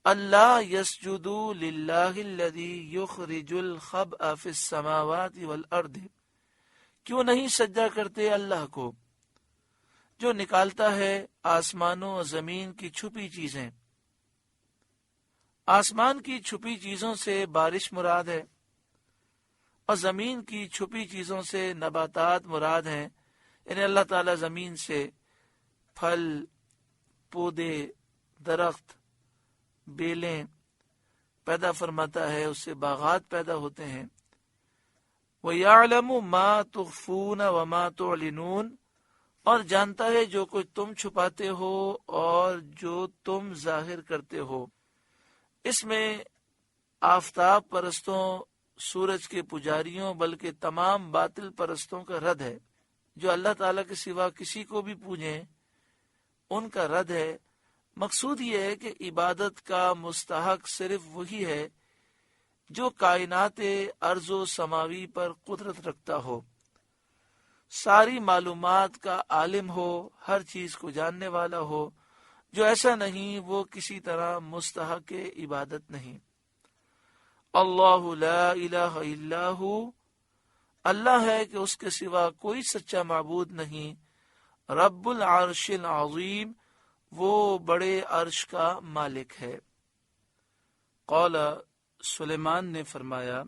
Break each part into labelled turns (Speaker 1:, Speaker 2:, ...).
Speaker 1: اللہ یسجدوا للہ الذی یخرج الخبء فی السماوات والارض، کیوں نہیں سجدہ کرتے اللہ کو جو نکالتا ہے آسمانوں اور زمین کی چھپی چیزیں۔ آسمان کی چھپی چیزوں سے بارش مراد ہے اور زمین کی چھپی چیزوں سے نباتات مراد ہیں، یعنی اللہ تعالیٰ زمین سے پھل، پودے، درخت، بیلیں پیدا فرماتا ہے، اس سے باغات پیدا ہوتے ہیں۔ وَيَعْلَمُ مَا تُخْفُونَ وَمَا تُعْلِنُونَ، اور جانتا ہے جو کچھ تم چھپاتے ہو اور جو تم ظاہر کرتے ہو۔ اس میں آفتاب پرستوں، سورج کے پجاریوں، بلکہ تمام باطل پرستوں کا رد ہے جو اللہ تعالیٰ کے سوا کسی کو بھی پوجیں، ان کا رد ہے۔ مقصود یہ ہے کہ عبادت کا مستحق صرف وہی ہے جو کائنات ارض و سماوی پر قدرت رکھتا ہو، ساری معلومات کا عالم ہو، ہر چیز کو جاننے والا ہو۔ جو ایسا نہیں وہ کسی طرح مستحق عبادت نہیں۔ اللہ لا الہ الا ہو، اللہ ہے کہ اس کے سوا کوئی سچا معبود نہیں۔ رب العرش العظیم، وہ بڑے عرش کا مالک ہے۔ قال، سلیمان نے فرمایا،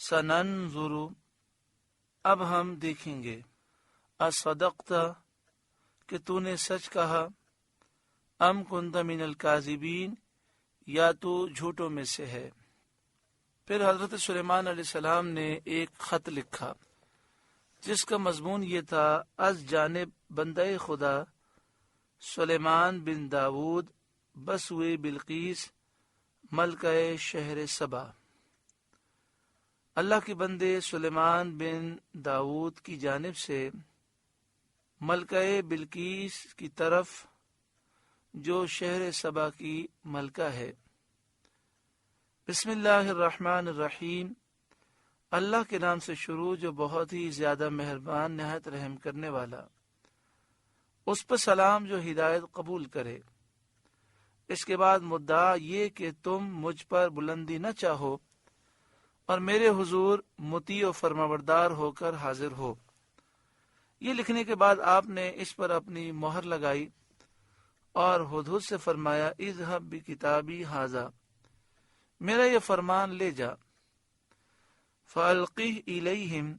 Speaker 1: سننظر، اب ہم دیکھیں گے، اصدقت، کہ تو نے سچ کہا، ام کنت من الکاذبین، یا تو جھوٹوں میں سے ہے۔ پھر حضرت سلیمان علیہ السلام نے ایک خط لکھا جس کا مضمون یہ تھا، از جانب بندہ خدا سلیمان بن داود بسوئے بلقیس ملکہ شہر سبا۔ اللہ کے بندے سلیمان بن داود کی جانب سے ملکہ بلقیس کی طرف جو شہر سبا کی ملکہ ہے۔ بسم اللہ الرحمن الرحیم، اللہ کے نام سے شروع جو بہت ہی زیادہ مہربان نہایت رحم کرنے والا۔ اس پر سلام جو ہدایت قبول کرے۔ اس کے بعد مدعا یہ کہ تم مجھ پر بلندی نہ چاہو اور میرے حضور مطیع و فرمانبردار ہو کر حاضر ہو۔ یہ لکھنے کے بعد آپ نے اس پر اپنی مہر لگائی اور ہدہد سے فرمایا، اذهب بکتابی ھذا، میرا یہ فرمان لے جا، فالقہ الیہم،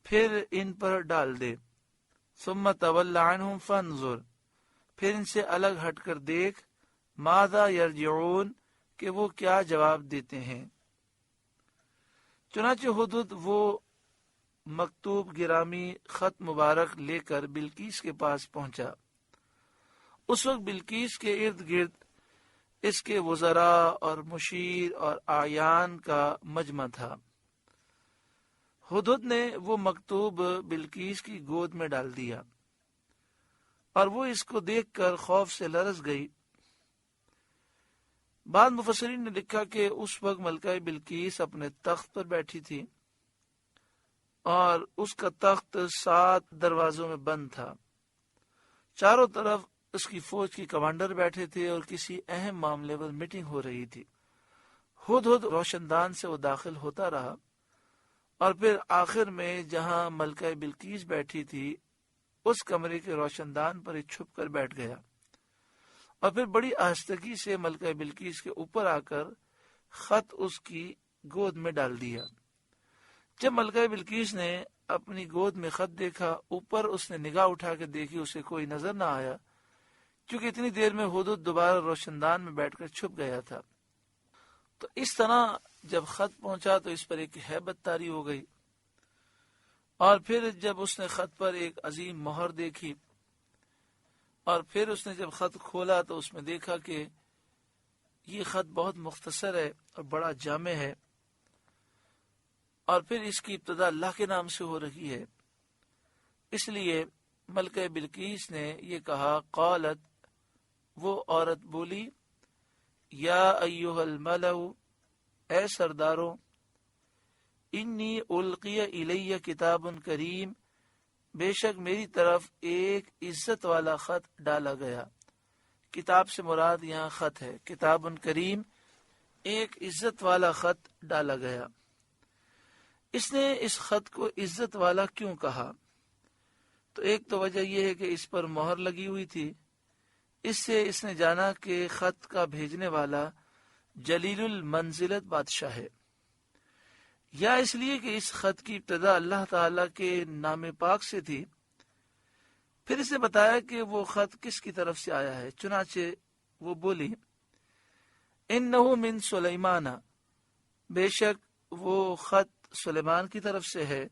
Speaker 1: پھر ان پر ڈال دے، ثم تول عنہم فانظر، پھر ان سے الگ ہٹ کر دیکھ، ماذا یرجعون، کہ وہ کیا جواب دیتے ہیں۔ چنانچہ ہدہد وہ مکتوب گرامی خط مبارک لے کر بلقیس کے پاس پہنچا۔ اس وقت بلقیس کے ارد گرد اس کے وزراء اور مشیر اور اعیان کا مجمع تھا۔ ہدہد نے وہ مکتوب بلقیس کی گود میں ڈال دیا اور وہ اس کو دیکھ کر خوف سے لرز گئی۔ بعض مفسرین نے لکھا کہ اس وقت ملکہ بلقیس اپنے تخت پر بیٹھی تھی اور اس کا تخت 7 دروازوں میں بند تھا۔ چاروں طرف اس کی فوج کی کمانڈر بیٹھے تھے اور کسی اہم معاملے پر میٹنگ ہو رہی تھی۔ ہدہد روشن دان سے وہ داخل ہوتا رہا اور پھر آخر میں جہاں ملکہ بلقیس بیٹھی تھی اس کمرے کے روشن دان پر ہی چھپ کر بیٹھ گیا اور پھر بڑی آہستگی سے ملکہ بلقیس کے اوپر آ کر خط اس کی گود میں ڈال دیا۔ جب ملکہ بلقیس نے اپنی گود میں خط دیکھا، اوپر اس نے نگاہ اٹھا کے دیکھی، اسے کوئی نظر نہ آیا کیونکہ اتنی دیر میں ہدہد دوبارہ روشن دان میں بیٹھ کر چھپ گیا تھا۔ تو اس طرح جب خط پہنچا تو اس پر ایک ہیبت طاری ہو گئی، اور پھر جب اس نے خط پر ایک عظیم مہر دیکھی اور پھر اس نے جب خط کھولا تو اس میں دیکھا کہ یہ خط بہت مختصر ہے اور بڑا جامع ہے، اور پھر اس کی ابتدا اللہ کے نام سے ہو رہی ہے۔ اس لیے ملکہ بلقیس نے یہ کہا، قالت، وہ عورت بولی، یا ایھا الملأ، اے سرداروں، انی القی الی کتاب کریم، بے شک میری طرف ایک عزت والا خط ڈالا گیا۔ کتاب سے مراد یہاں خط ہے. کتاب کریم ایک عزت والا خط ڈالا گیا. اس نے اس خط کو عزت والا کیوں کہا؟ تو ایک تو وجہ یہ ہے کہ اس پر مہر لگی ہوئی تھی. اس سے اس نے جانا کہ خط کا بھیجنے والا جلیل المنزلت بادشاہ ہے، یا اس لیے کہ اس خط کی ابتدا اللہ تعالی کے نام پاک سے تھی. پھر اس نے بتایا کہ وہ خط کس کی طرف سے آیا ہے. چنانچہ وہ بولی انہو من سلیمان، بے شک وہ خط سلیمان کی طرف سے ہے.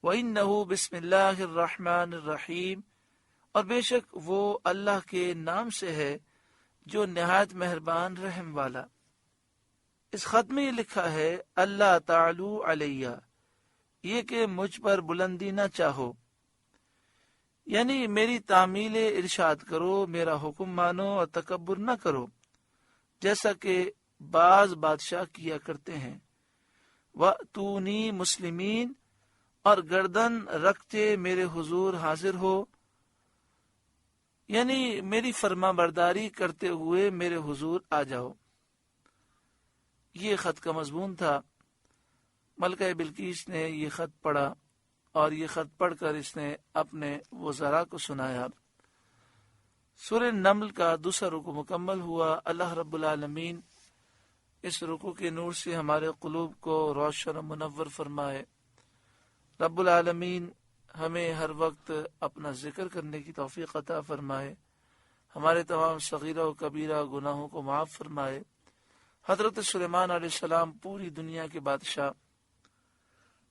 Speaker 1: وَإِنَّهُ بسم اللہ الرحمن الرحیم، اور بے شک وہ اللہ کے نام سے ہے جو نہایت مہربان رحم والا. اس خط میں یہ لکھا ہے اللہ تعالی علیہ، یہ کہ مجھ پر بلندی نہ چاہو، یعنی میری تعمیل ارشاد کرو، میرا حکم مانو اور تکبر نہ کرو جیسا کہ بعض بادشاہ کیا کرتے ہیں. وَأْتُونِي مسلمین، اور گردن رکھتے میرے حضور حاضر ہو، یعنی میری فرما برداری کرتے ہوئے میرے حضور آ جاؤ. یہ خط کا مضمون تھا. ملکہ بلقیس نے یہ خط پڑھا اور یہ خط پڑھ کر اس نے اپنے وزراء کو سنایا. سورہ نمل کا دوسرا رکوع مکمل ہوا. اللہ رب العالمین اس رکوع کے نور سے ہمارے قلوب کو روشن و منور فرمائے. رب العالمین ہمیں ہر وقت اپنا ذکر کرنے کی توفیق عطا فرمائے. ہمارے تمام صغیرہ و کبیرہ گناہوں کو معاف فرمائے. حضرت سلیمان علیہ السلام پوری دنیا کے بادشاہ،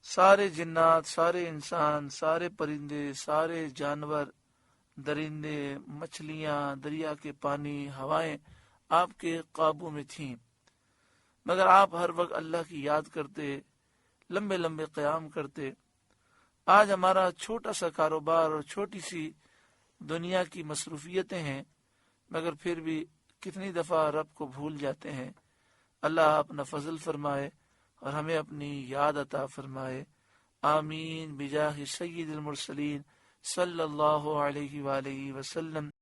Speaker 1: سارے جنات، سارے انسان، سارے پرندے، سارے جانور، درندے، مچھلیاں، دریا کے پانی، ہوائیں آپ کے قابو میں تھیں، مگر آپ ہر وقت اللہ کی یاد کرتے، لمبے لمبے قیام کرتے. آج ہمارا چھوٹا سا کاروبار اور چھوٹی سی دنیا کی مصروفیتیں ہیں، مگر پھر بھی کتنی دفعہ رب کو بھول جاتے ہیں. اللہ اپنا فضل فرمائے اور ہمیں اپنی یاد عطا فرمائے. آمین بجاہ سید المرسلین صلی اللہ علیہ وآلہ وسلم.